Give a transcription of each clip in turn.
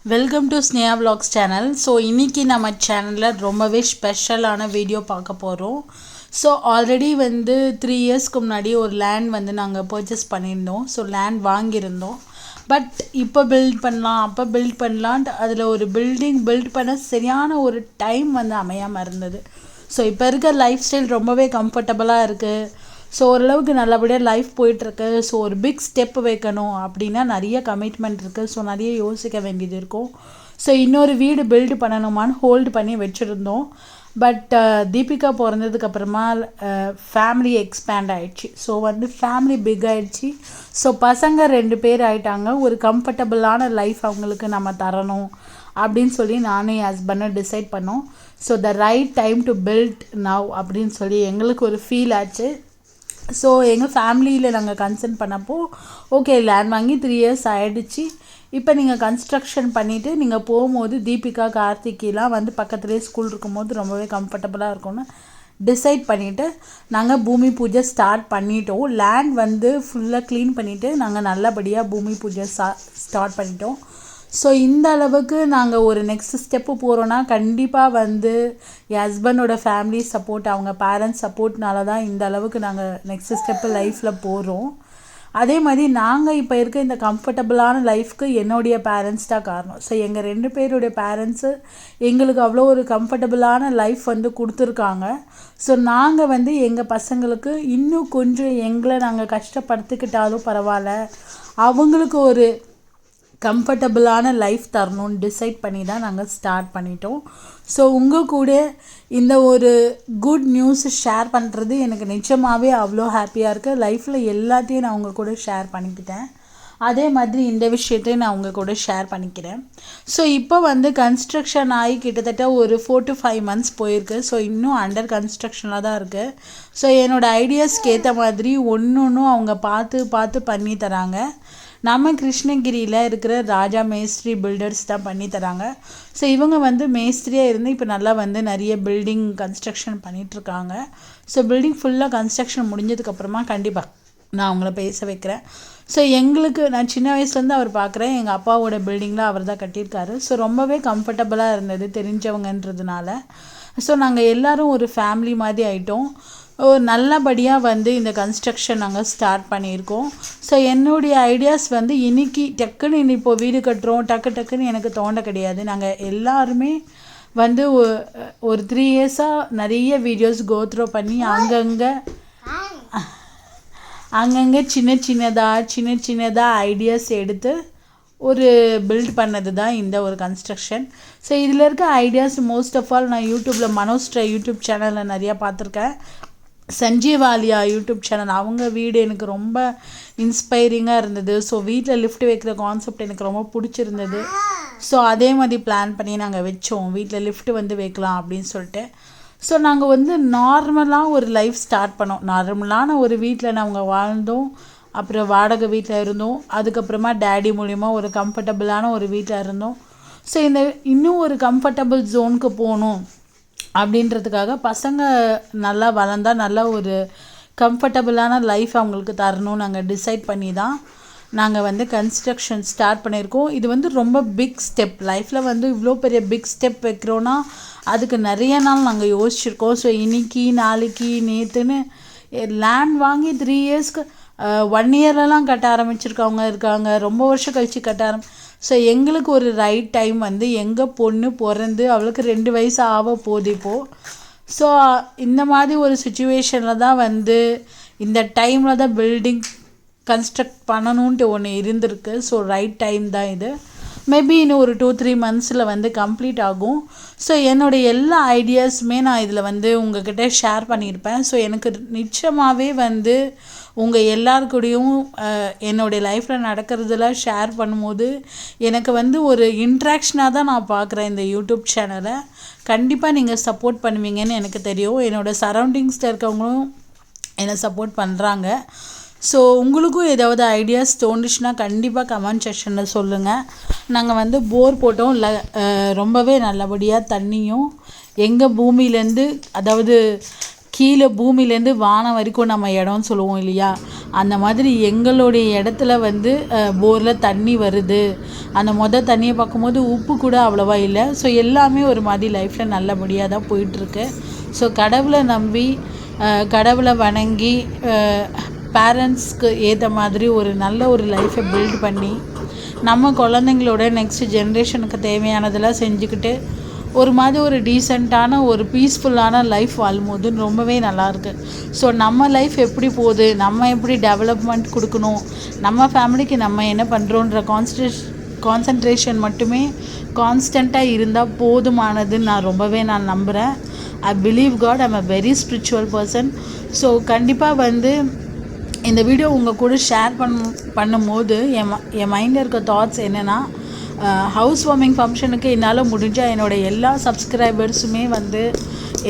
Welcome to Sneha vlogs channel. So இன்றைக்கி நம்ம சேனலில் ரொம்பவே ஸ்பெஷலான வீடியோ பார்க்க போகிறோம். ஸோ ஆல்ரெடி 3 இயர்ஸ்க்கு முன்னாடி ஒரு லேண்ட் நாங்கள் பர்ச்சேஸ் பண்ணியிருந்தோம். ஸோ லேண்ட் வாங்கியிருந்தோம். பட் இப்போ பில்ட் பண்ணலாம் அப்போ பில்ட் பண்ணலான்ட்டு அதில் ஒரு பில்ட் பண்ண சரியான ஒரு டைம் அமையாமல் இருந்தது. ஸோ இப்போ இருக்க லைஃப் ஸ்டைல் ரொம்பவே கம்ஃபர்டபுளாக இருக்குது. ஸோ ஓரளவுக்கு நல்லபடியாக லைஃப் போயிட்டுருக்கு. ஸோ ஒரு பிக் ஸ்டெப் வைக்கணும் அப்படின்னா நிறைய கமிட்மெண்ட் இருக்குது. ஸோ நிறைய யோசிக்க வேண்டியது இருக்கும். ஸோ இன்னொரு வீடு பில்டு பண்ணணுமான்னு ஹோல்டு பண்ணி வச்சுருந்தோம். பட் தீபிகா பிறந்ததுக்கப்புறமா ஃபேமிலி எக்ஸ்பேண்ட் ஆகிடுச்சு. ஸோ ஃபேமிலி பிக் ஆகிடுச்சு. ஸோ பசங்க 2 பேர் ஆகிட்டாங்க. ஒரு கம்ஃபர்டபுளான லைஃப் அவங்களுக்கு நம்ம தரணும் அப்படின்னு சொல்லி நானும் என் ஹஸ்பண்டும் டிசைட் பண்ணோம். So the right time to build now அப்படின்னு சொல்லி எங்களுக்கு ஒரு ஃபீல் ஆச்சு. ஸோ எங்கள் ஃபேமிலியில் நாங்கள் கன்சர்ன் பண்ணப்போ ஓகே லேண்ட் வாங்கி 3 இயர்ஸ் ஆகிடுச்சு. இப்போ நீங்கள் கன்ஸ்ட்ரக்ஷன் பண்ணிவிட்டு நீங்கள் போகும்போது தீபிகா கார்த்திகெலாம் பக்கத்துலேயே ஸ்கூல் இருக்கும்போது ரொம்பவே கம்ஃபர்டபுளாக இருக்கும்னு டிசைட் பண்ணிவிட்டு நாங்கள் பூமி பூஜை ஸ்டார்ட் பண்ணிட்டோம். லேண்ட் ஃபுல்லாக க்ளீன் பண்ணிவிட்டு நாங்கள் நல்லபடியாக பூமி பூஜை ஸ்டார்ட் பண்ணிட்டோம். ஸோ இந்த அளவுக்கு நாங்கள் ஒரு நெக்ஸ்ட் ஸ்டெப்பு போகிறோன்னா கண்டிப்பாக என் ஹஸ்பண்டோட ஃபேமிலி சப்போர்ட் அவங்க பேரண்ட்ஸ் சப்போர்ட்னால தான் இந்த அளவுக்கு நாங்கள் நெக்ஸ்ட் ஸ்டெப்பு லைஃப்பில் போகிறோம். அதே மாதிரி நாங்கள் இப்போ இருக்க இந்த கம்ஃபர்டபுளான லைஃப்க்கு என்னுடைய பேரண்ட்ஸ் தான் காரணம். ஸோ எங்கள் 2 பேருடைய பேரண்ட்ஸு எங்களுக்கு அவ்வளோ ஒரு கம்ஃபர்டபுளான லைஃப் கொடுத்துருக்காங்க. ஸோ நாங்கள் எங்கள் பசங்களுக்கு இன்னும் கொஞ்சம் எங்களை நாங்கள் கஷ்டப்படுத்திக்கிட்டாலும் பரவாயில்ல, அவங்களுக்கு ஒரு கம்ஃபர்டபுளான லைஃப் தரணும்னு டிசைட் பண்ணி தான் நாங்கள் ஸ்டார்ட் பண்ணிட்டோம். ஸோ உங்கள் கூட இந்த ஒரு குட் நியூஸ் ஷேர் பண்ணுறது எனக்கு நிஜமாகவே அவ்வளோ ஹாப்பியாக இருக்குது. லைஃப்பில் எல்லாத்தையும் நான் உங்கள் கூட ஷேர் பண்ணிக்கிட்டேன். அதே மாதிரி இந்த விஷயத்தையும் நான் உங்கள் கூட ஷேர் பண்ணிக்கிறேன். ஸோ இப்போ கன்ஸ்ட்ரக்ஷன் ஆகி கிட்டத்தட்ட ஒரு 4 to 5 months போயிருக்கு. ஸோ இன்னும் அண்டர் கன்ஸ்ட்ரக்ஷனில் தான் இருக்குது. ஸோ என்னோடய ஐடியாஸ்க்கு ஏற்ற மாதிரி ஒன்றும் அவங்க பார்த்து பண்ணி தராங்க. நம்ம கிருஷ்ணகிரியில் இருக்கிற ராஜா மேஸ்திரி பில்டர்ஸ் தான் பண்ணி தராங்க. ஸோ இவங்க மேஸ்திரியாக இருந்து இப்போ நல்லா நிறைய பில்டிங் கன்ஸ்ட்ரக்ஷன் பண்ணிகிட்ருக்காங்க. ஸோ பில்டிங் ஃபுல்லாக கன்ஸ்ட்ரக்ஷன் முடிஞ்சதுக்கப்புறமா கண்டிப்பாக நான் அவங்கள பேச வைக்கிறேன். ஸோ எங்களுக்கு நான் சின்ன வயசுலேருந்து அவர் பார்க்குறேன். எங்கள் அப்பாவோட பில்டிங்கில் அவர் தான் கட்டியிருக்காரு. ஸோ ரொம்பவே கம்ஃபர்டபுளாக இருந்தது தெரிஞ்சவங்கன்றதுனால. ஸோ நாங்கள் எல்லோரும் ஒரு ஃபேமிலி மாதிரி ஆகிட்டோம். நல்லபடியாக இந்த கன்ஸ்ட்ரக்ஷன் நாங்கள் ஸ்டார்ட் பண்ணியிருக்கோம். ஸோ என்னுடைய ஐடியாஸ் இன்றைக்கி டக்குன்னு இப்போ வீடு கட்டுறோம் டக்குன்னு எனக்கு தோண்ட கிடையாது. நாங்கள் எல்லாருமே ஒரு 3 இயர்ஸாக நிறைய வீடியோஸ் கோத்ரோ பண்ணி அங்கங்கே சின்ன சின்னதாக ஐடியாஸ் எடுத்து ஒரு பில்ட் பண்ணது தான் இந்த ஒரு கன்ஸ்ட்ரக்ஷன். ஸோ இதில் இருக்க ஐடியாஸ் மோஸ்ட் ஆஃப் ஆல் நான் யூடியூப்பில் மனோஸ்ட்ரா யூடியூப் சேனலில் நிறையா பார்த்துருக்கேன். சஞ்சீவாலியா யூடியூப் சேனல் அவங்க வீடு எனக்கு ரொம்ப இன்ஸ்பைரிங்காக இருந்தது. ஸோ வீட்டில் லிஃப்ட் வைக்கிற கான்செப்ட் எனக்கு ரொம்ப பிடிச்சிருந்தது. ஸோ அதே மாதிரி பிளான் பண்ணி நாங்கள் வச்சோம் வீட்டில் லிஃப்ட் வைக்கலாம் அப்படின்னு சொல்லிட்டு. ஸோ நாங்கள் நார்மலாக ஒரு லைஃப் ஸ்டார்ட் பண்ணோம். நார்மலான ஒரு வீட்டில் நாங்கள் வாழ்ந்தோம். அப்புறம் வாடகை வீட்டில் இருந்தோம். அதுக்கப்புறமா டேடி மூலிமா ஒரு கம்ஃபர்டபுளான ஒரு வீட்டில் இருந்தோம். ஸோ இன்னும் ஒரு கம்ஃபர்டபுள் ஜோனுக்கு போகணும் அப்படின்றதுக்காக பசங்க நல்லா வளர்ந்தால் நல்லா ஒரு கம்ஃபர்டபுளான லைஃப் அவங்களுக்கு தரணும்னு நாங்கள் டிசைட் பண்ணி தான் நாங்கள் கன்ஸ்ட்ரக்ஷன் ஸ்டார்ட் பண்ணியிருக்கோம். இது ரொம்ப பிக் ஸ்டெப் லைஃப்பில் இவ்வளோ பெரிய பிக் ஸ்டெப் வைக்கிறோன்னா அதுக்கு நிறைய நாள் நாங்கள் யோசிச்சுருக்கோம். ஸோ இன்றைக்கி நாளைக்கு நேற்றுன்னு லேண்ட் வாங்கி 3 இயர்ஸ்க்கு 1 இயர்லலாம் கட்ட ஆரம்பிச்சிருக்கவங்க இருக்காங்க. ரொம்ப வருஷம் கழித்து கட்ட ஸோ எங்களுக்கு ஒரு ரைட் டைம் எங்கள் பொண்ணு பிறந்து அவளுக்கு 2 வயசு ஆக போகுது இப்போது. ஸோ இந்த மாதிரி ஒரு சுச்சுவேஷனில் தான் இந்த டைமில் தான் பில்டிங் கன்ஸ்ட்ரக்ட் பண்ணணுன்ட்டு ஒன்று இருந்திருக்கு. ஸோ ரைட் டைம் தான் இது. மேபி இன்னும் ஒரு 2-3 monthஸில் கம்ப்ளீட் ஆகும். ஸோ என்னோடய எல்லா ஐடியாஸுமே நான் இதில் உங்கள்கிட்ட ஷேர் பண்ணியிருப்பேன். ஸோ எனக்கு நிச்சயமாகவே உங்கள் எல்லாருக்கூடையும் என்னுடைய லைஃப்பில் நடக்கிறதெல்லாம் ஷேர் பண்ணும்போது எனக்கு ஒரு இன்ட்ராக்ஷனாக தான் நான் பார்க்குறேன் இந்த யூடியூப் சேனலை. கண்டிப்பாக நீங்கள் சப்போர்ட் பண்ணுவீங்கன்னு எனக்கு தெரியும். என்னோடய சரௌண்டிங்ஸில் இருக்கவங்களும் என்னை சப்போர்ட் பண்ணுறாங்க. ஸோ உங்களுக்கும் ஏதாவது ஐடியாஸ் தோணுச்சுன்னா கண்டிப்பாக கமெண்ட் செக்ஷனில் சொல்லுங்கள். நாங்கள் போர் போட்டோம். ரொம்பவே நல்லபடியாக தண்ணியும் எங்கள் பூமியிலேருந்து அதாவது கீழே பூமியிலேருந்து வானம் வரைக்கும் நம்ம இடம்னு சொல்லுவோம் இல்லையா, அந்த மாதிரி எங்களுடைய இடத்துல வந்து போரில் தண்ணி வருது. அந்த தண்ணியை பார்க்கும்போது உப்பு கூட அவ்வளோவா இல்லை. ஸோ எல்லாமே ஒரு மாதிரி லைஃப்பில் நல்லபடியாக தான் போயிட்டுருக்கு. ஸோ கடவுளை நம்பி கடவுளை வணங்கி பேரண்ட்ஸ்க்கு ஏற்ற மாதிரி ஒரு நல்ல ஒரு லைஃப்பை பில்ட் பண்ணி நம்ம குழந்தைங்களோட நெக்ஸ்ட் ஜென்ரேஷனுக்கு தேவையானதெல்லாம் செஞ்சுக்கிட்டு ஒரு மாதிரி ஒரு டீசெண்டான ஒரு பீஸ்ஃபுல்லான லைஃப் வாழும்போது ரொம்பவே நல்லாயிருக்கு. ஸோ நம்ம லைஃப் எப்படி போகுது, நம்ம எப்படி டெவலப்மெண்ட் கொடுக்கணும், நம்ம ஃபேமிலிக்கு நம்ம என்ன பண்ணுறோன்ற கான்சன்ட்ரேஷன் மட்டுமே கான்ஸ்டண்ட்டாக இருந்தால் போதுமானதுன்னு நான் நம்புகிறேன். I believe God. I'm a very spiritual person. So கண்டிப்பாக வந்து இந்த வீடியோ உங்கள் கூட ஷேர் பண்ணும்போது என் மைண்டில் இருக்க தாட்ஸ் என்னென்னா, ஹவுஸ் வார்மிங் ஃபங்க்ஷனுக்கு என்னால் முடிஞ்சால் என்னோடய எல்லா சப்ஸ்கிரைபர்ஸுமே வந்து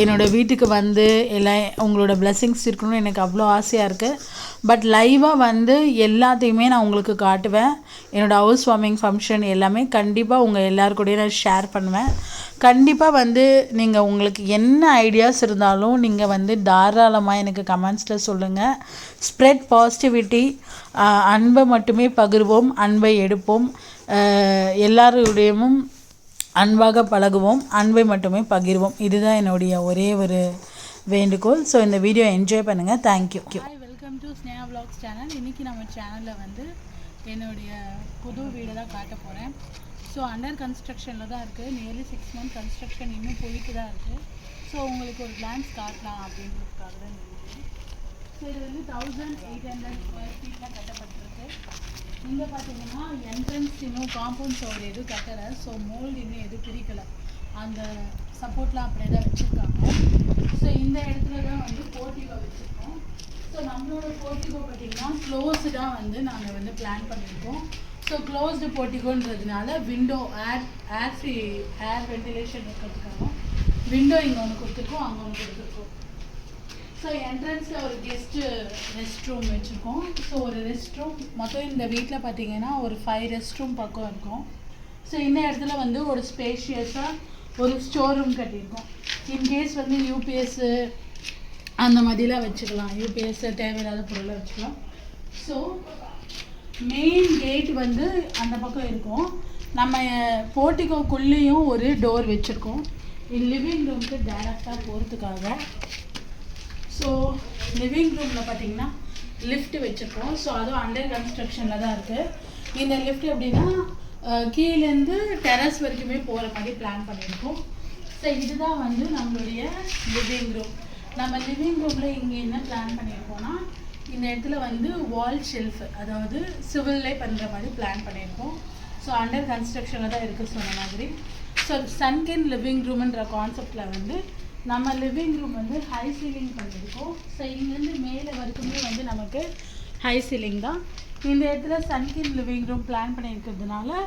என்னோடய வீட்டுக்கு வந்து எல்லாம் உங்களோட பிளெஸ்ஸிங்ஸ் இருக்கணும்னு எனக்கு அவ்வளோ ஆசையாக இருக்குது. பட் லைவாக வந்து எல்லாத்தையுமே நான் உங்களுக்கு காட்டுவேன். என்னோடய ஹவுஸ் வார்மிங் ஃபங்க்ஷன் எல்லாமே கண்டிப்பாக உங்கள் எல்லாருக்கூடயும் நான் ஷேர் பண்ணுவேன். கண்டிப்பாக வந்து நீங்கள் உங்களுக்கு என்ன ஐடியாஸ் இருந்தாலும் நீங்கள் வந்து தாராளமாக எனக்கு கமெண்ட்ஸில் சொல்லுங்கள். Spread positivity. அன்பை மட்டுமே பகிர்வோம், அன்பை எடுப்போம். எல்லாருடையமும் அன்பாக பழகுவோம், அன்பை மட்டுமே பகிர்வோம். இதுதான் என்னுடைய ஒரே ஒரு வேண்டுகோள். ஸோ இந்த வீடியோ என்ஜாய் பண்ணுங்கள். Thank you. Hi, welcome to Sneha vlogs channel. இன்றைக்கி நம்ம சேனலில் வந்து என்னுடைய புது வீடு தான் காட்ட போகிறேன். ஸோ அண்டர் கன்ஸ்ட்ரக்ஷனில் தான் இருக்குது. நியர்லி 6 month கன்ஸ்ட்ரக்ஷன் இன்னும் போயிட்டு தான் இருக்குது. ஸோ உங்களுக்கு ஒரு கிளான்ஸ் காட்டலாம் அப்படின்றதுக்காக தான் இந்த வீடியோ. ஸோ இது வந்து 1800 square feet கட்டப்பட்டிருக்கு. இங்கே பார்த்தீங்கன்னா என்ட்ரன்ஸ் இன்னும் காம்பவுண்ட் சவர் எதுவும் கட்டலை. ஸோ மோல்டு இன்னும் எதுவும் பிரிக்கலை. அந்த சப்போர்ட்லாம் அப்படியே தான் வச்சுருக்காங்க. ஸோ இந்த இடத்துல தான் வந்து போர்ட்டிகோ வச்சுருக்கோம். ஸோ நம்மளோட போர்ட்டிகோ பார்த்திங்கன்னா க்ளோஸ்டாக வந்து நாங்கள் வந்து பிளான் பண்ணியிருக்கோம். ஸோ க்ளோஸ்டு போர்ட்டிகோன்றதுனால விண்டோ ஏர் வென்டிலேஷன் இருக்கிறதுக்காக விண்டோ இங்கே ஒன்று கொடுத்துருக்கோம், அங்கே ஒன்று கொடுத்துருக்கோம். ஸோ என்ட்ரன்ஸில் ஒரு கெஸ்ட்டு ரெஸ்ட் ரூம் வச்சுருக்கோம். ஸோ ஒரு ரெஸ்ட் ரூம் மொத்தம் இந்த வீட்டில் பார்த்தீங்கன்னா ஒரு 5 ரெஸ்ட் ரூம் பக்கம் இருக்கும். ஸோ இந்த இடத்துல வந்து ஒரு ஸ்பேஷியஸாக ஒரு ஸ்டோர் ரூம் கட்டியிருக்கோம். இன்கேஸ் வந்து யூபிஎஸ்ஸு அந்த மாதிரிலாம் வச்சுக்கலாம். யூபிஎஸ் தேவையில்லாத பொருளை வச்சுக்கலாம். ஸோ மெயின் கேட் வந்து அந்த பக்கம் இருக்கும். நம்ம போர்ட்டிகோக்குள்ளேயும் ஒரு டோர் வச்சுருக்கோம் லிவிங் ரூமுக்கு டைரெக்டாக போகிறதுக்காக. ஸோ லிவிங் ரூமில் பார்த்தீங்கன்னா லிஃப்ட் வச்சுருக்கோம். ஸோ அதுவும் அண்டர் கன்ஸ்ட்ரக்ஷனில் தான் இருக்குது. இந்த லிஃப்ட் எப்படின்னா கீழேருந்து டெரஸ் வரைக்குமே போகிற மாதிரி பிளான் பண்ணியிருக்கோம். ஸோ இதுதான் வந்து நம்மளுடைய லிவிங் ரூம். நம்ம லிவிங் ரூமில் இங்கே என்ன பிளான் பண்ணியிருக்கோம்னா, இந்த இடத்துல வந்து வால் ஷெல்ஃபு, அதாவது சிவில்லே பண்ணுற மாதிரி பிளான் பண்ணியிருக்கோம். ஸோ அண்டர் கன்ஸ்ட்ரக்ஷனில் தான் இருக்குது சொன்ன மாதிரி. ஸோ சன்கென் லிவிங் ரூம்ன்ற கான்செப்டில் வந்து நம்ம லிவிங் ரூம் வந்து ஹை சீலிங் பண்ணியிருக்கோம். ஸோ இங்கேருந்து மேலே வரைக்குமே வந்து நமக்கு ஹை சீலிங் தான். இந்த இடத்துல சன்கென் லிவிங் ரூம் பிளான் பண்ணியிருக்கிறதுனால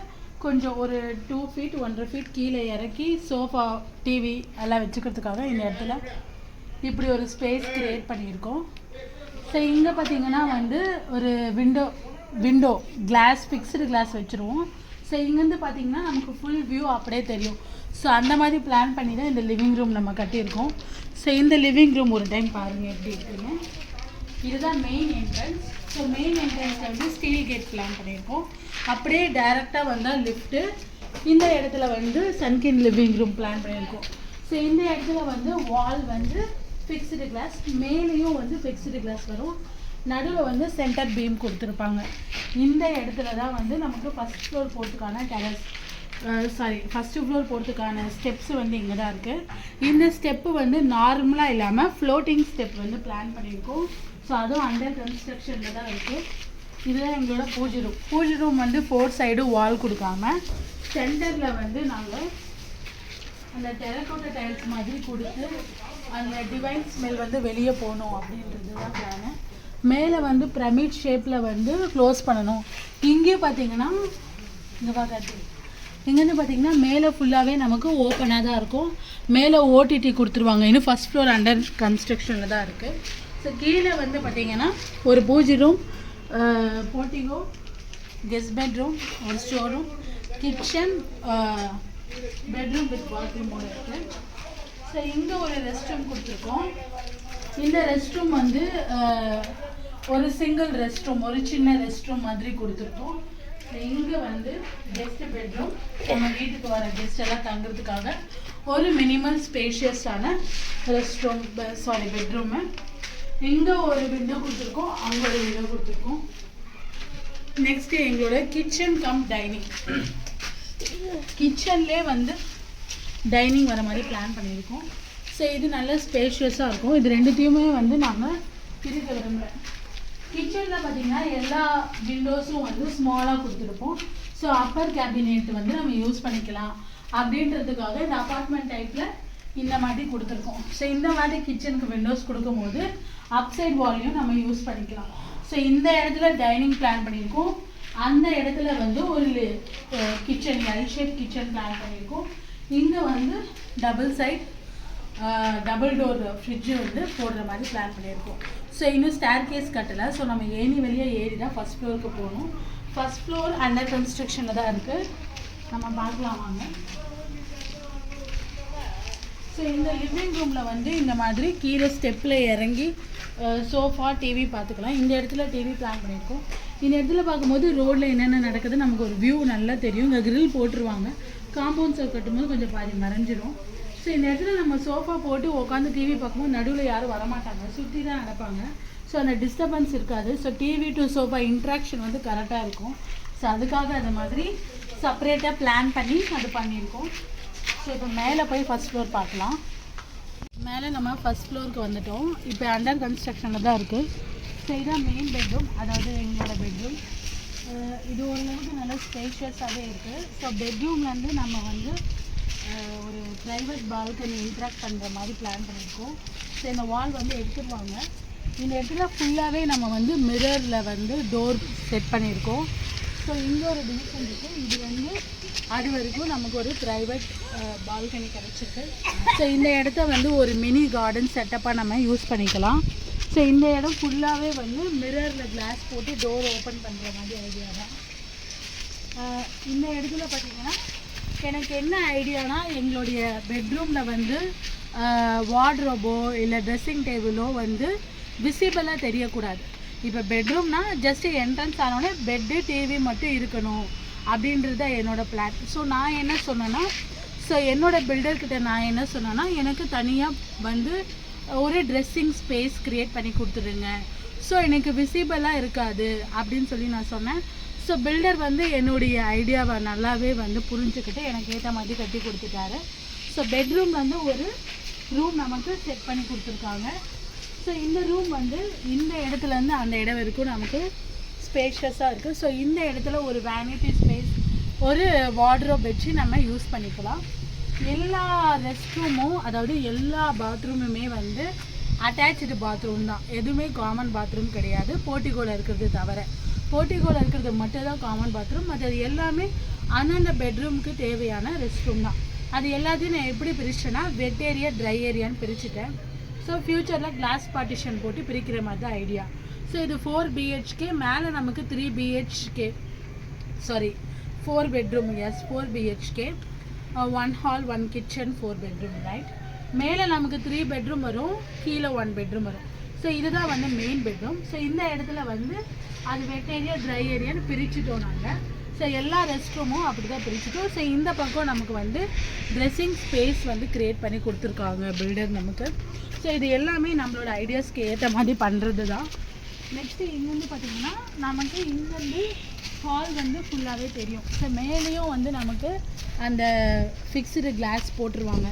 கொஞ்சம் ஒரு 2 feet 1.5 feet கீழே இறக்கி சோஃபா டிவி எல்லாம் வச்சுக்கிறதுக்காக இந்த இடத்துல இப்படி ஒரு ஸ்பேஸ் க்ரியேட் பண்ணியிருக்கோம். ஸோ இங்கே பார்த்தீங்கன்னா வந்து ஒரு விண்டோ கிளாஸ், ஃபிக்ஸ்டு கிளாஸ் வச்சுருவோம். ஸோ இங்கேருந்து பார்த்தீங்கன்னா நமக்கு ஃபுல் வியூ அப்படியே தெரியும். ஸோ அந்த மாதிரி பிளான் பண்ணி தான் இந்த லிவிங் ரூம் நம்ம கட்டியிருக்கோம். ஸோ இந்த லிவிங் ரூம் ஒரு டைம் பாருங்கள் எப்படி இருக்குன்னு. இதுதான் மெயின் என்ட்ரன்ஸ். ஸோ மெயின் என்ட்ரன்ஸில் வந்து ஸ்டீல் கேட் பிளான் பண்ணியிருக்கோம். அப்படியே டைரெக்டாக வந்தால் லிஃப்ட்டு. இந்த இடத்துல வந்து சன்கென் லிவிங் ரூம் பிளான் பண்ணியிருக்கோம். ஸோ இந்த இடத்துல வந்து வால் வந்து ஃபிக்ஸ்டு கிளாஸ், மேலேயும் வந்து ஃபிக்ஸ்டு கிளாஸ் வரும். நடுவில் வந்து சென்டர் பீம் கொடுத்துருப்பாங்க. இந்த இடத்துல தான் வந்து நமக்கு ஃபஸ்ட் ஃப்ளோர் போகிறதுக்கான ஸ்டெப்ஸு வந்து இங்கே தான் இருக்குது. இந்த ஸ்டெப்பு வந்து நார்மலாக இல்லாமல் ஃப்ளோட்டிங் ஸ்டெப் வந்து பிளான் பண்ணியிருக்கோம். ஸோ அதுவும் அண்டர் கன்ஸ்ட்ரக்ஷனில் தான் இருக்குது. இதுதான் எங்களோட பூஜை ரூம் வந்து 4 சைடும் வால் கொடுக்காம சென்டரில் வந்து நாங்கள் அந்த டெரக்கோட்டா டைல்ஸ் மாதிரி கொடுத்து அந்த டிவைன் ஸ்மெல் வந்து வெளியே போகணும் அப்படின்றது தான் பிளானு. மேலே வந்து பிரமிட் ஷேப்பில் வந்து க்ளோஸ் பண்ணணும். இங்கேயும் பார்த்தீங்கன்னா இங்கேருந்து பார்த்தீங்கன்னா மேலே ஃபுல்லாகவே நமக்கு ஓப்பனாக தான் இருக்கும். மேலே ஓடிடி கொடுத்துருவாங்க. இன்னும் ஃபஸ்ட் ஃப்ளோர் அண்டர் கன்ஸ்ட்ரக்ஷனில் தான் இருக்குது. ஸோ கீழே வந்து பார்த்திங்கன்னா ஒரு puja room, portico, guest bedroom, ஒரு store room, kitchen, bedroom with பாத்ரூமோடு இருக்குது. ஸோ இங்கே ஒரு ரெஸ்ட் ரூம் கொடுத்துருக்கோம். இந்த ரெஸ்ட் ரூம் வந்து ஒரு சிங்கிள் ரெஸ்ட் ரூம், ஒரு சின்ன ரெஸ்ட் ரூம் மாதிரி கொடுத்துருக்கோம். இங்கே வந்து கெஸ்ட் பெட்ரூம், நம்ம வீட்டுக்கு வர கெஸ்ட் எல்லாம் தங்குறதுக்காக ஒரு மினிமல் ஸ்பேஷியஸான ரெஸ்ட் ரூம் பெட்ரூமு. இங்கே ஒரு விண்டோ கொடுத்துருக்கோம், அங்கே ஒரு விண்டோ கொடுத்துருக்கோம். நெக்ஸ்ட்டு எங்களோட கிச்சன் கம் டைனிங். கிச்சன்லேயே வந்து டைனிங் வர மாதிரி பிளான் பண்ணியிருக்கோம். ஸோ இது நல்ல ஸ்பேஷியஸாக இருக்கும். இது ரெண்டுத்தையுமே வந்து நாங்கள் பிரிக்க விரும்புகிறேன். கிச்சனில் பார்த்திங்கன்னா எல்லா விண்டோஸும் வந்து ஸ்மாலாக கொடுத்துருப்போம். ஸோ அப்பர் கேபினெட் வந்து நம்ம யூஸ் பண்ணிக்கலாம் அப்படின்றதுக்காக இந்த அப்பார்ட்மெண்ட் டைப்பில் இந்த மாதிரி கொடுத்துருக்கோம். ஸோ இந்த மாதிரி கிச்சனுக்கு விண்டோஸ் கொடுக்கும்போது அப்சைட் வால்லையும் நம்ம யூஸ் பண்ணிக்கலாம். ஸோ இந்த இடத்துல டைனிங் பிளான் பண்ணியிருக்கோம், அந்த இடத்துல வந்து ஒரு kitchen L shape kitchen plan பண்ணியிருக்கோம். இங்கே வந்து டபுள் டோர் ஃப்ரிட்ஜு வந்து போடுற மாதிரி பிளான் பண்ணியிருக்கோம். ஸோ இன்னும் ஸ்டேர் கேஸ் கட்டலை. ஸோ நம்ம வெளியே ஏறி தான் ஃபஸ்ட் ஃப்ளோருக்கு போகணும். ஃபஸ்ட் ஃப்ளோர் அண்டர் கன்ஸ்ட்ரக்ஷனில் தான் இருக்குது, நம்ம பார்க்கலாம் வாங்க. ஸோ இந்த லிவிங் ரூமில் வந்து இந்த மாதிரி கீழே ஸ்டெப்பில் இறங்கி சோஃபா டிவி பார்த்துக்கலாம். இந்த இடத்துல டிவி பிளான் பண்ணியிருக்கோம். இந்த இடத்துல பார்க்கும்போது ரோட்டில் என்னென்ன நடக்குது நமக்கு ஒரு வியூ நல்லா தெரியும். இங்கே கிரில் போட்டுருவாங்க, காம்பவுண்ட் சர் கட்டும்போது கொஞ்சம் பாதி மறைஞ்சிரும். ஸோ இந்த இடத்துல நம்ம சோஃபா போட்டு உட்காந்து டிவி பார்க்கும்போது நடுவில் யாரும் வரமாட்டாங்க, சுற்றி தான் நடப்பாங்க. ஸோ அந்த டிஸ்டர்பன்ஸ் இருக்காது. So TV to sofa interaction வந்து கரெக்டாக இருக்கும். ஸோ அதுக்காக அந்த மாதிரி செப்பரேட்டாக பிளான் பண்ணி அது பண்ணியிருக்கோம். ஸோ இப்போ மேலே போய் ஃபஸ்ட் ஃப்ளோர் பார்க்கலாம். மேலே நம்ம ஃபஸ்ட் ஃப்ளோருக்கு வந்துட்டோம். இப்போ அண்டர் கன்ஸ்ட்ரக்ஷனில் தான் இருக்குது. ஸோ இதுதான் மெயின் பெட்ரூம், அதாவது எங்களோட பெட்ரூம். இது ஓரளவுக்கு நல்லா ஸ்பேஷியஸாகவே இருக்குது. ஸோ பெட்ரூம்லேருந்து நம்ம வந்து ஒரு ப்ரைவேட் பால்கனி இன்ட்ராக்ட் பண்ணுற மாதிரி பிளான் பண்ணியிருக்கோம். ஸோ இந்த வால் வந்து எடுத்துருவாங்க. இந்த இடத்துல ஃபுல்லாகவே நம்ம வந்து மிரரில் வந்து டோர் செட் பண்ணியிருக்கோம். ஸோ இங்கே ஒரு டிவிஷன் இருக்குது, இது வந்து அது வரைக்கும் நமக்கு ஒரு ப்ரைவேட் பால்கனி கிடச்சிருக்கு. ஸோ இந்த இடத்த வந்து ஒரு மினி கார்டன் செட்டப்பாக நம்ம யூஸ் பண்ணிக்கலாம். ஸோ இந்த இடம் ஃபுல்லாகவே வந்து மிரரில் கிளாஸ் போட்டு டோர் ஓப்பன் பண்ணுற மாதிரி ஐடியா தான். இந்த இடத்துல பார்த்திங்கன்னா எனக்கு என்ன ஐடியானா, எங்களுடைய பெட்ரூமில் வந்து வார்ட்ரோபோ இல்லை ட்ரெஸ்ஸிங் டேபிளோ வந்து விசிபிளாக தெரியக்கூடாது. இப்போ பெட்ரூம்னா ஜஸ்ட்டு என்ட்ரன்ஸ் ஆனோடனே பெட்டு டிவி மட்டும் இருக்கணும் அப்படின்றது தான் என்னோடய பிளான். ஸோ நான் என்ன சொன்னேன்னா, என்னோடய பில்டர்கிட்ட நான் என்ன சொன்னேன்னா, எனக்கு தனியாக வந்து ஒரு ட்ரெஸ்ஸிங் ஸ்பேஸ் க்ரியேட் பண்ணி கொடுத்துருங்க, ஸோ எனக்கு விசிபிளாக இருக்காது அப்படின்னு சொல்லி நான் சொன்னேன். ஸோ பில்டர் வந்து என்னுடைய ஐடியாவை நல்லாவே வந்து புரிஞ்சுக்கிட்டு எனக்கு ஏற்ற மாதிரி கட்டி கொடுத்துட்டாரு. ஸோ பெட்ரூம் வந்து ஒரு ரூம் நமக்கு செட் பண்ணி கொடுத்துருக்காங்க. ஸோ இந்த ரூம் வந்து இந்த இடத்துலேருந்து அந்த இடம் வரைக்கும் நமக்கு ஸ்பேஷியஸாக இருக்குது. ஸோ இந்த இடத்துல ஒரு வேனிட்டி ஸ்பேஸ், ஒரு வார்ட்ரோப் வச்சு நம்ம யூஸ் பண்ணிக்கலாம். எல்லா ரெஸ்ட் ரூமும், அதாவது எல்லா பாத்ரூமுமே வந்து அட்டாச்சு பாத்ரூம் தான், எதுவுமே காமன் பாத்ரூம் கிடையாது. போர்ட்டிகோவில் இருக்கிறது தவிர, போர்ட்டிகோவில் இருக்கிறது மட்டும் தான் காமன் பாத்ரூம். மற்றது எல்லாமே அந்தந்த பெட்ரூமுக்கு தேவையான ரெஸ்ட் ரூம் தான். அது எல்லாத்தையும் நான் எப்படி பிரிச்சிட்டேன்னா, வெட் ஏரியா ட்ரை ஏரியான்னு பிரிச்சுட்டேன். ஸோ ஃப்யூச்சரில் கிளாஸ் பார்ட்டிஷன் போட்டு பிரிக்கிற மாதிரி தான் ஐடியா. ஸோ இது 4 BHK, மேலே நமக்கு 3 BHK, 4 bedroom, yes 4 BHK, 1 hall 1 kitchen 4 bedroom, right. மேலே நமக்கு 3 பெட்ரூம் வரும், கீழே 1 பெட்ரூம் வரும். ஸோ இதுதான் வந்து மெயின் பெட்ரூம். ஸோ இந்த இடத்துல வந்து அது வெட் ஏரியா ட்ரை ஏரியான்னு பிரிச்சுட்டோம் நாங்கள். ஸோ எல்லா ரெஸ்ட் ரூமும் அப்படி தான் பிரிச்சுட்டோம். ஸோ இந்த பக்கம் நமக்கு வந்து ட்ரெஸ்ஸிங் ஸ்பேஸ் வந்து க்ரியேட் பண்ணி கொடுத்துருக்காங்க பில்டர் நமக்கு. ஸோ இது எல்லாமே நம்மளோட ஐடியாஸ்க்கு ஏற்ற மாதிரி பண்ணுறது தான். நெக்ஸ்ட்டு இங்கேருந்து பார்த்திங்கன்னா நமக்கு இங்கேருந்து ஹால் வந்து ஃபுல்லாகவே தெரியும். ஸோ மேலேயும் வந்து நமக்கு அந்த ஃபிக்ஸ்டு கிளாஸ் போட்டுருவாங்க.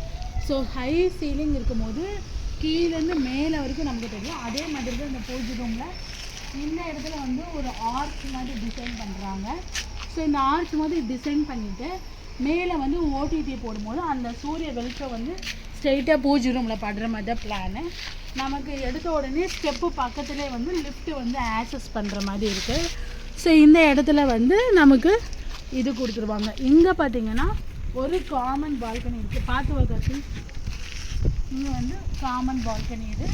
ஸோ ஹை சீலிங் இருக்கும்போது கீழேருந்து மேலே வரைக்கும் நமக்கு தெரியும். அதே மாதிரி தான் இந்த பூஜை ரூமில் இந்த இடத்துல வந்து ஒரு ஆர்ச் மாதிரி டிசைன் பண்ணுறாங்க. ஸோ இந்த ஆர்ச் மாதிரி டிசைன் பண்ணிவிட்டு மேலே வந்து ஓடிடி போடும்போது அந்த சூரிய வெளிச்சம் வந்து ஸ்ட்ரெயிட்டாக பூஜை ரூமில் படுற மாதிரி தான் பிளானு. நமக்கு எடுத்த உடனே ஸ்டெப்பு பக்கத்துலேயே வந்து லிஃப்ட்டு வந்து ஆக்சஸ் பண்ணுற மாதிரி இருக்குது. ஸோ இந்த இடத்துல வந்து நமக்கு இது கொடுத்துருவாங்க. இங்கே பார்த்திங்கன்னா ஒரு காமன் பால்கனி இருக்குது, பார்த்து வைக்காச்சு. இங்கே வந்து காமன் பால்கனி இது.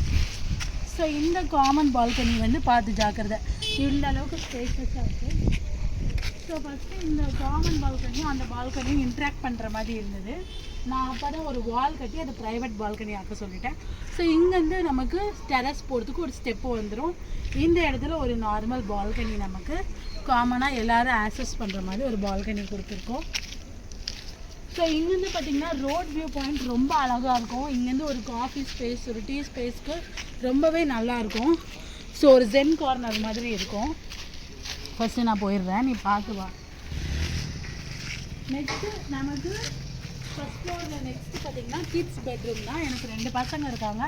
ஸோ இந்த காமன் பால்கனி வந்து பார்த்து ஜாக்கிரதை, இந்த அளவுக்கு ஸ்பேஷஸாக இருக்குது. ஸோ ஃபஸ்ட்டு இந்த காமன் பால்கனியும் அந்த பால்கனியும் இன்ட்ராக்ட் பண்ணுற மாதிரி இருந்தது. நான் அப்போ தான் ஒரு வால் கட்டி அது ப்ரைவேட் பால்கனி ஆக்க சொல்லிட்டேன். ஸோ இங்கேருந்து நமக்கு டெரஸ் போகிறதுக்கு ஒரு ஸ்டெப்பு வந்துடும். இந்த இடத்துல ஒரு நார்மல் பால்கனி நமக்கு காமனாக எல்லோரும் ஆக்சஸ் பண்ணுற மாதிரி ஒரு பால்கனி கொடுத்துருக்கோம். ஸோ இங்கேருந்து பார்த்திங்கன்னா ரோட் வியூ பாயிண்ட் ரொம்ப அழகாக இருக்கும். இங்கேருந்து ஒரு காஃபி ஸ்பேஸ், ஒரு டீ ஸ்பேஸ்க்கு ரொம்பவே நல்லாயிருக்கும். ஸோ ஒரு ஜென் கார்னர் மாதிரி இருக்கும். ஃபஸ்ட்டு நான் போயிடுறேன், நீ பார்த்து வா. நெக்ஸ்ட்டு நமக்கு ஃபஸ்ட் ஃப்ளோரில் நெக்ஸ்ட்டு பார்த்திங்கன்னா கிட்ஸ் பெட்ரூம் தான். எனக்கு 2 பசங்க இருக்காங்க.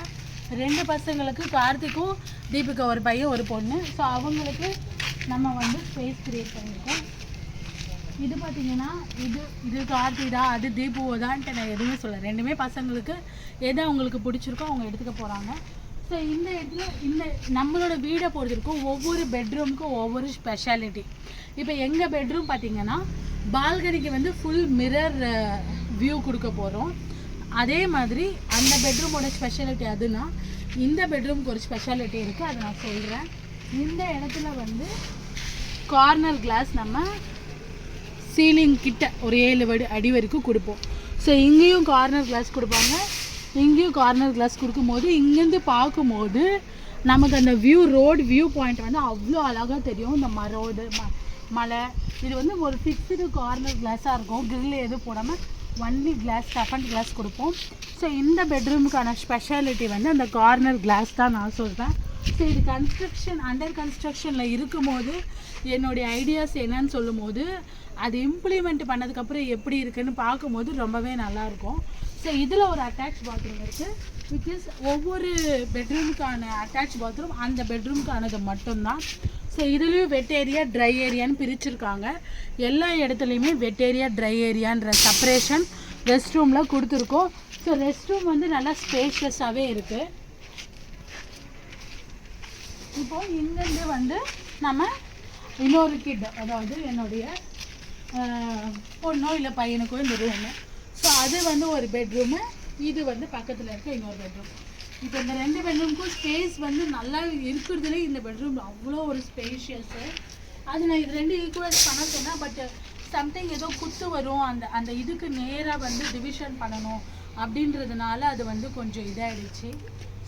2 பசங்களுக்கு கார்த்திக்கும் தீபிகா ஒரு பையன் ஒரு பொண்ணு. ஸோ அவங்களுக்கு நம்ம வந்து ஸ்பேஸ் க்ரியேட் பண்ணியிருக்கோம். இது பார்த்திங்கன்னா இது கார்த்திகா அது தீபுவோதான்ட்டு நான் எதுவுமே சொல்ல. 2மே பசங்களுக்கு எதை அவங்களுக்கு பிடிச்சிருக்கோ அவங்க எடுத்துக்க போகிறாங்க. ஸோ இந்த இடத்துல இந்த நம்மளோட வீடை பொறுத்திருக்கும் ஒவ்வொரு பெட்ரூமுக்கும் ஒவ்வொரு ஸ்பெஷாலிட்டி. இப்போ எங்கள் பெட்ரூம் பார்த்திங்கன்னா பால்கனிக்கு வந்து ஃபுல் மிரர் வியூ கொடுக்க போகிறோம். அதே மாதிரி அந்த பெட்ரூமோட ஸ்பெஷாலிட்டி அதுனா இந்த பெட்ரூமுக்கு ஒரு ஸ்பெஷாலிட்டி இருக்குது, அதை நான் சொல்கிறேன். இந்த இடத்துல வந்து கார்னர் கிளாஸ் நம்ம சீலிங் கிட்ட ஒரு 7 அடி வரைக்கும் கொடுப்போம். ஸோ இங்கேயும் கார்னர் கிளாஸ் கொடுப்பாங்க, இங்கேயும் கார்னர் கிளாஸ் கொடுக்கும்போது இங்கேருந்து பார்க்கும்போது நமக்கு அந்த வியூ ரோடு வியூ பாயிண்ட் வந்து அவ்வளோ அழகாக தெரியும். இந்த ரோடு மலை இது வந்து ஒரு ஃபிக்ஸ்டு கார்னர் கிளாஸாக இருக்கும். கிரில் எதுவும் போடாமல் ஒன்லி கிளாஸ் டஃபன் கிளாஸ் கொடுப்போம். ஸோ இந்த பெட்ரூமுக்கான ஸ்பெஷாலிட்டி வந்து அந்த கார்னர் கிளாஸ் தான் நான் சொல்கிறேன். ஸோ இது அண்டர் கன்ஸ்ட்ரக்ஷனில் இருக்கும்போது என்னுடைய ஐடியாஸ் என்னன்னு சொல்லும்போது அது இம்ப்ளிமெண்ட் பண்ணதுக்கப்புறம் எப்படி இருக்குதுன்னு பார்க்கும்போது ரொம்பவே நல்லாயிருக்கும். ஸோ இதில் ஒரு அட்டாச் பாத்ரூம் இருக்குது. பிகாஸ் ஒவ்வொரு பெட்ரூமுக்கான அட்டாச் பாத்ரூம் அந்த பெட்ரூமுக்கானது மட்டும்தான். ஸோ இதுலேயும் வெட் ஏரியா ட்ரை ஏரியான்னு பிரிச்சுருக்காங்க. எல்லா இடத்துலையுமே வெட் ஏரியா ட்ரை ஏரியான்ற செப்பரேஷன் ரெஸ்ட் ரூமில் கொடுத்துருக்கோம். ஸோ ரெஸ்ட் ரூம் வந்து நல்லா ஸ்பேஷியஸாகவே இருக்குது. இப்போது இங்கேருந்து வந்து நம்ம இன்னொரு கிட், அதாவது என்னுடைய பொண்ணோ இல்லை பையனுக்கோ இந்த ரூமு. ஸோ அது வந்து ஒரு பெட்ரூமு, இது வந்து பக்கத்தில் இருக்க இன்னொரு பெட்ரூம். இப்போ இந்த 2 பெட்ரூமுக்கும் ஸ்பேஸ் வந்து நல்லா இருக்கிறதுலே இந்த பெட்ரூம் அவ்வளோ ஒரு ஸ்பேஷியஸு. அது நான் இது 2 ஈக்குவல்ஸ் பண்ண சொன்னேன். பட் சம்திங் ஏதோ குத்து வரும், அந்த இதுக்கு நேராக வந்து டிவிஷன் பண்ணணும் அப்படின்றதுனால அது வந்து கொஞ்சம் இதாகிடுச்சு.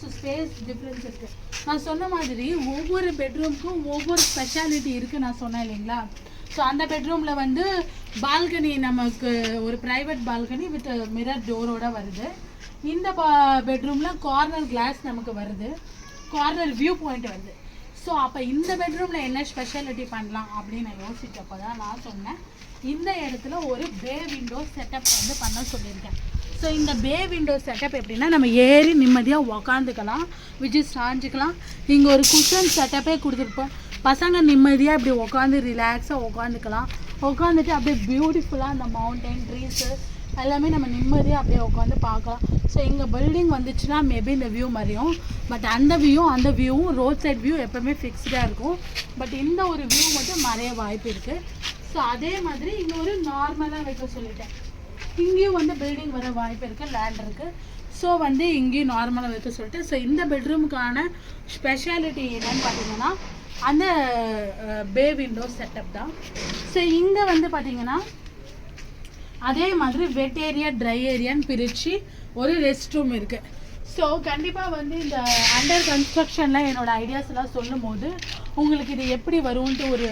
ஸோ ஸ்பேஸ் டிஃப்ரென்ஸ் இருக்குது. நான் சொன்ன மாதிரி ஒவ்வொரு பெட்ரூமுக்கும் ஒவ்வொரு ஸ்பெஷாலிட்டி இருக்குது நான் சொன்னேன் இல்லைங்களா. ஸோ அந்த பெட்ரூமில் வந்து பால்கனி நமக்கு ஒரு ப்ரைவேட் பால்கனி வித் மிரர் டோரோடு வருது. இந்த பெட்ரூமில் கார்னர் கிளாஸ் நமக்கு வருது, கார்னர் வியூ பாயிண்ட் வருது. ஸோ அப்போ இந்த பெட்ரூமில் என்ன ஸ்பெஷாலிட்டி பண்ணலாம் அப்படின்னு நான் யோசிச்சப்போ தான் நான் சொன்னேன் இந்த இடத்துல ஒரு பே விண்டோ செட்டப் வந்து பண்ண சொல்லியிருக்கேன். ஸோ இந்த பே விண்டோ செட்டப் எப்படின்னா நம்ம ஏறி நிம்மதியாக உக்காந்துக்கலாம், சாஞ்சிக்கலாம். இங்கே ஒரு குஷன் செட்டப்பே கொடுத்துருப்போம். பசங்க நிம்மதியாக இப்படி உட்காந்து ரிலாக்ஸாக உட்காந்துட்டு அப்படியே பியூட்டிஃபுல்லாக அந்த மவுண்டைன் ட்ரீஸு எல்லாமே நம்ம நிம்மதியாக அப்படியே உட்காந்து பார்க்கலாம். ஸோ இங்கே பில்டிங் வந்துச்சுன்னா மேபி இந்த வியூ மறையும். பட் அந்த வியூவும் ரோட் சைட் வியூ எப்போவுமே ஃபிக்ஸ்டாக இருக்கும். பட் இந்த ஒரு வியூ மட்டும் மறைய வாய்ப்பு இருக்குது. ஸோ அதே மாதிரி இங்கே ஒரு நார்மலாக வைக்க சொல்லிட்டேன். இங்கேயும் வந்து பில்டிங் வர வாய்ப்பு இருக்குது, லேண்ட் இருக்குது. ஸோ வந்து இங்கேயும் நார்மலாக வைக்க சொல்லிட்டு ஸோ இந்த பெட்ரூமுக்கான ஸ்பெஷாலிட்டி என்னன்னு பார்த்தீங்கன்னா அந்த பே விண்டோ செட்டப் தான். ஸோ இங்கே வந்து பார்த்திங்கன்னா அதே மாதிரி வெட் ஏரியா ட்ரை ஏரியான்னு பிரித்து ஒரு ரெஸ்ட் ரூம் இருக்குது. ஸோ கண்டிப்பாக வந்து இந்த அண்டர் கன்ஸ்ட்ரக்ஷனில் என்னோடய ஐடியாஸ் எல்லாம் சொல்லும் போது உங்களுக்கு இது எப்படி வரும்ன்ட்டு ஒரு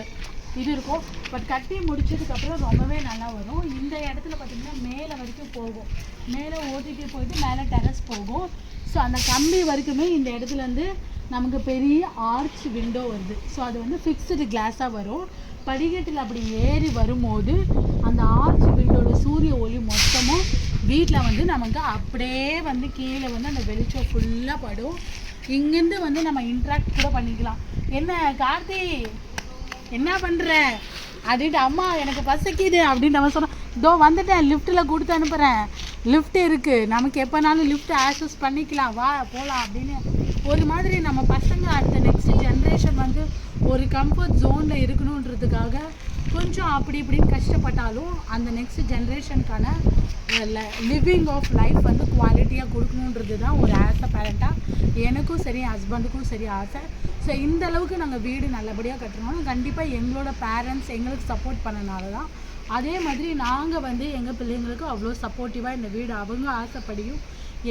இது இருக்கும். பட் கட்டி முடிச்சதுக்கப்புறம் ரொம்பவே நல்லா வரும். இந்த இடத்துல பார்த்திங்கன்னா மேலே வரைக்கும் போகும், மேலே ஓட்டிகிட்டே போயிட்டு மேலே டெரஸ் போகும். ஸோ அந்த கம்பி வரைக்குமே இந்த இடத்துலேருந்து நமக்கு பெரிய ஆர்ச் விண்டோ வருது. ஸோ அது வந்து ஃபிக்ஸ்டு கிளாஸாக வரும். படிக்கட்டில் அப்படி ஏறி வரும்போது அந்த ஆர்ச் விண்டோட சூரிய ஒளி மொத்தமும் வீட்டில் வந்து நமக்கு அப்படியே வந்து கீழே வந்து அந்த வெளிச்சம் ஃபுல்லாக படும். இங்கேருந்து வந்து நம்ம இன்ட்ராக்ட் கூட பண்ணிக்கலாம். என்ன கார்த்தி என்ன பண்ணுற அப்படின்ட்டு, அம்மா எனக்கு பசிக்குது அப்படின்னு நம்ம சொன்னோம். இதோ வந்துட்டேன், லிஃப்ட்டில் கொடுத்து அனுப்புகிறேன், லிஃப்ட் இருக்குது, நமக்கு எப்போனாலும் லிஃப்ட் ஆக்சஸ் பண்ணிக்கலாம், வா போகலாம் அப்படின்னு ஒரு மாதிரி நம்ம பசங்க அடுத்த நெக்ஸ்ட் ஜென்ரேஷன் வந்து ஒரு கம்ஃபர்ட் ஜோனில் இருக்கணுன்றதுக்காக கொஞ்சம் அப்படி இப்படின்னு கஷ்டப்பட்டாலும் அந்த நெக்ஸ்ட் ஜென்ரேஷனுக்கான லிவிங் ஆஃப் லைஃப் வந்து குவாலிட்டியாக கொடுக்கணுன்றது தான் ஒரு ஆஸ் அ பேரண்ட்டாக எனக்கும் சரி ஹஸ்பண்டுக்கும் சரி ஆசை. ஸோ இந்த அளவுக்கு நாங்கள் வீடு நல்லபடியாக கட்டுறோம். கண்டிப்பாக எங்களோட பேரண்ட்ஸ் எங்களுக்கு சப்போர்ட் பண்ணனால தான். அதே மாதிரி நாங்கள் வந்து எங்கள் பிள்ளைங்களுக்கு அவ்வளோ சப்போர்ட்டிவாக இந்த வீடு அவங்க ஆசைப்படியும்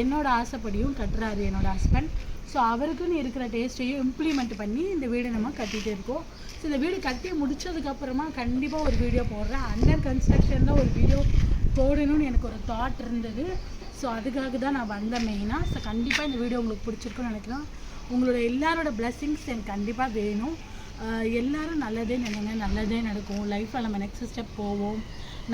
என்னோட ஆசைப்படியும் கட்டுறாரு என்னோடய ஹஸ்பண்ட். ஸோ அவருக்குன்னு இருக்கிற டேஸ்ட்டையும் இம்ப்ளிமெண்ட் பண்ணி இந்த வீடு நம்ம கட்டிகிட்டு இருக்கோம். ஸோ இந்த வீடு கட்டி முடித்ததுக்கப்புறமா கண்டிப்பாக ஒரு வீடியோ போடுறேன். அண்டர் கன்ஸ்ட்ரக்ஷனில் ஒரு வீடியோ போடணும்னு எனக்கு ஒரு தாட் இருந்தது. ஸோ அதுக்காக தான் நான் வந்தேன் மெயினாக. ஸோ கண்டிப்பாக இந்த வீடியோ உங்களுக்கு பிடிச்சிருக்குன்னு நினைக்கிறேன். உங்களோட எல்லாரோட பிளெஸ்ஸிங்ஸ் எனக்கு கண்டிப்பாக வேணும். எல்லோரும் நல்லதே நினைங்க, நல்லதே நடக்கும். லைஃப்பில் நம்ம நெக்ஸ்ட் ஸ்டெப் போவோம்.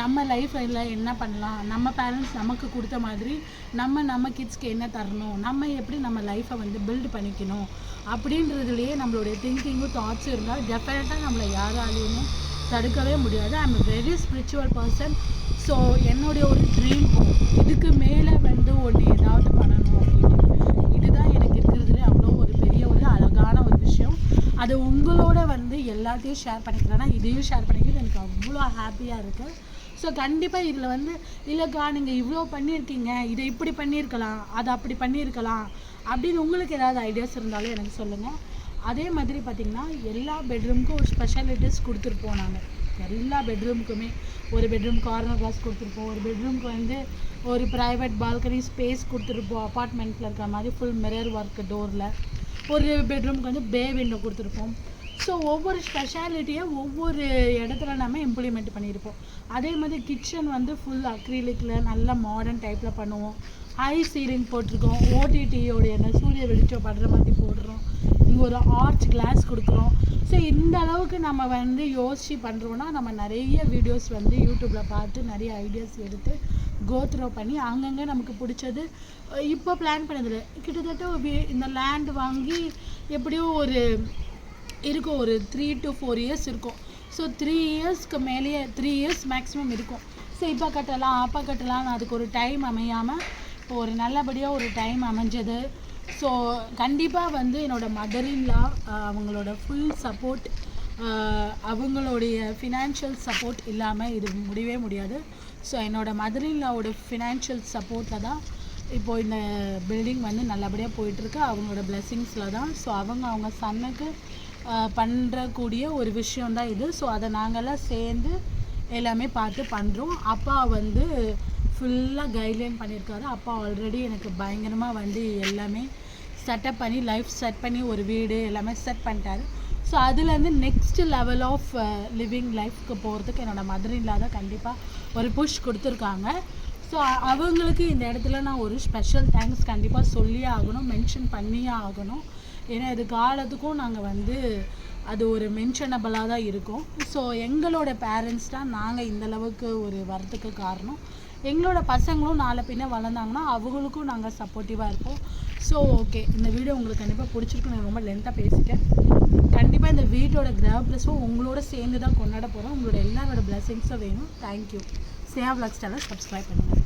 நம்ம லைஃப்பில் என்ன பண்ணலாம், நம்ம பேரண்ட்ஸ் நமக்கு கொடுத்த மாதிரி நம்ம கிட்ஸ்க்கு என்ன தரணும், நம்ம எப்படி நம்ம லைஃப்பை வந்து பில்டு பண்ணிக்கணும் அப்படின்றதுலேயே நம்மளுடைய திங்கிங்கும் தாட்ஸும் இருந்தால் டெஃபினட்டாக நம்மளை யாராலையுமே தடுக்கவே முடியாது. I am very spiritual person. So என்னுடைய ஒரு ட்ரீம் இதுக்கு மேலே வந்து ஒன்று ஏதாவது பண்ணணும் அப்படின்னு. இதுதான் எனக்கு இருக்கிறதுலே அவ்வளோ ஒரு பெரிய ஒரு அழகான ஒரு விஷயம். அது உங்களோட வந்து எல்லாத்தையும் ஷேர் பண்ணிக்கிறேன்னா இதையும் ஷேர் பண்ணிக்கிறது எனக்கு அவ்வளோ ஹாப்பியாக இருக்குது. ஸோ கண்டிப்பாக இதில் வந்து இல்லைக்கா நீங்கள் இவ்வளோ பண்ணியிருக்கீங்க, இதை இப்படி பண்ணியிருக்கலாம், அதை அப்படி பண்ணியிருக்கலாம் அப்படின்னு உங்களுக்கு ஏதாவது ஐடியாஸ் இருந்தாலும் எனக்கு சொல்லுங்கள். அதே மாதிரி பார்த்திங்கன்னா எல்லா பெட்ரூமுக்கும் ஒரு ஸ்பெஷாலிட்டிஸ் கொடுத்துருப்போம். நாங்கள் எல்லா பெட்ரூமுக்குமே ஒரு பெட்ரூம் கார்னர் கிளாஸ் கொடுத்துருப்போம், ஒரு பெட்ரூமுக்கு வந்து ஒரு ப்ரைவேட் பால்கனி ஸ்பேஸ் கொடுத்துருப்போம், அப்பார்ட்மெண்ட்டில் இருக்கிற மாதிரி ஃபுல் மிரர் ஒர்க் டோரில். ஒரு பெட்ரூமுக்கு வந்து பே விண்டோ கொடுத்துருப்போம். ஸோ ஒவ்வொரு ஸ்பெஷாலிட்டியை ஒவ்வொரு இடத்துல நம்ம இம்ப்ளிமெண்ட் பண்ணியிருப்போம். அதே மாதிரி கிச்சன் வந்து ஃபுல் அக்ரிலிக்கில் நல்ல மாடர்ன் டைப்பில் பண்ணுவோம். ஹை சீலிங் போட்டிருக்கோம். ஓடிடியோடைய சூரிய வெளிச்சம் படுற மாதிரி போடுறோம். இங்கே ஒரு ஆர்ச் கிளாஸ் கொடுக்குறோம். ஸோ இந்த அளவுக்கு நம்ம வந்து யோசித்து பண்ணுறோன்னா நம்ம நிறைய வீடியோஸ் வந்து யூடியூப்பில் பார்த்து நிறைய ஐடியாஸ் எடுத்து கோத்ரோ பண்ணி அங்கங்கே நமக்கு பிடிச்சது இப்போ பிளான் பண்ணதில்லை. கிட்டத்தட்ட இந்த லேண்ட் வாங்கி எப்படியும் ஒரு இருக்கும், ஒரு 3 to 4 இயர்ஸ் இருக்கும். ஸோ 3 இயர்ஸ்க்கு மேலேயே 3 இயர்ஸ் மேக்ஸிமம் இருக்கும். ஸோ இப்போ கட்டலாம் அப்போ கட்டலாம்னு அதுக்கு ஒரு டைம் அமையாமல் இப்போ ஒரு நல்லபடியாக ஒரு டைம் அமைஞ்சது. ஸோ கண்டிப்பாக வந்து என்னோடய மதர்-இன்-லா அவங்களோட ஃபுல் சப்போர்ட், அவங்களுடைய ஃபினான்ஷியல் சப்போர்ட் இல்லாமல் இது முடியவே முடியாது. ஸோ என்னோடய மதர்-இன்-லாவோட ஃபினான்ஷியல் சப்போர்ட்டில் தான் இப்போது இந்த பில்டிங் வந்து நல்லபடியாக போயிட்டுருக்கு. அவங்களோட பிளெஸ்ஸிங்ஸில் தான். ஸோ அவங்க சன்னுக்கு பண்ணுறக்கூடிய ஒரு விஷயந்தான் இது. ஸோ அதை நாங்கள்லாம் சேர்ந்து எல்லாமே பார்த்து பண்ணுறோம். அப்பா வந்து ஃபுல்லாக கைட்லைன் பண்ணியிருக்காரு. அப்பா ஆல்ரெடி எனக்கு பயங்கரமாக வந்து எல்லாமே செட்டப் பண்ணி லைஃப் செட் பண்ணி ஒரு வீடு எல்லாமே செட் பண்ணிட்டாரு. ஸோ அதுலேருந்து நெக்ஸ்ட் லெவல் ஆஃப் லிவிங் லைஃப்க்கு போகிறதுக்கு என்னோடய மதர்-இன்-லா தான் கண்டிப்பாக ஒரு புஷ் கொடுத்துருக்காங்க. ஸோ அவங்களுக்கு இந்த இடத்துல நான் ஒரு ஸ்பெஷல் தேங்க்ஸ் கண்டிப்பாக சொல்லியே ஆகணும், மென்ஷன் பண்ணியே ஆகணும். ஏன்னா இது காலத்துக்கும் நாங்கள் வந்து அது ஒரு மென்ஷனபிளாக தான் இருக்கும். ஸோ எங்களோட பேரண்ட்ஸ் தான் நாங்கள் இந்தளவுக்கு ஒரு வரத்துக்கு காரணம். எங்களோட பசங்களும் நாளை பின்ன வளர்ந்தாங்கன்னா அவங்களுக்கும் நாங்கள் சப்போர்ட்டிவாக இருப்போம். ஸோ ஓகே, இந்த வீடியோ உங்களுக்கு கண்டிப்பாக பிடிச்சிருக்கு. நான் ரொம்ப லென்த்தாக பேசிட்டேன். கண்டிப்பாக இந்த வீட்டோட கிரகப்பிரசவம் உங்களோட சேர்ந்து தான் கொண்டாட போகிறோம். உங்களோட எல்லாரோட பிளெஸிங்ஸும் வேணும். தேங்க்யூ. ஸ்னேஹா விலாக்ஸ் சேனலை சப்ஸ்கிரைப் பண்ணுங்கள்.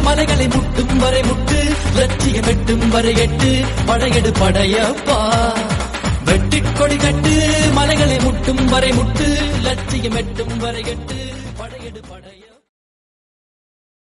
மலைகளை முட்டும் வரை முட்டு, லட்சியம் வெட்டும் வரை எட்டு, படையெடு படையப்பா. வெட்டிக் கொடி கட்டு, மலைகளை முட்டும் வரை முட்டு, லட்சியம் வெட்டும் வரை எட்டு, படையெடு படை.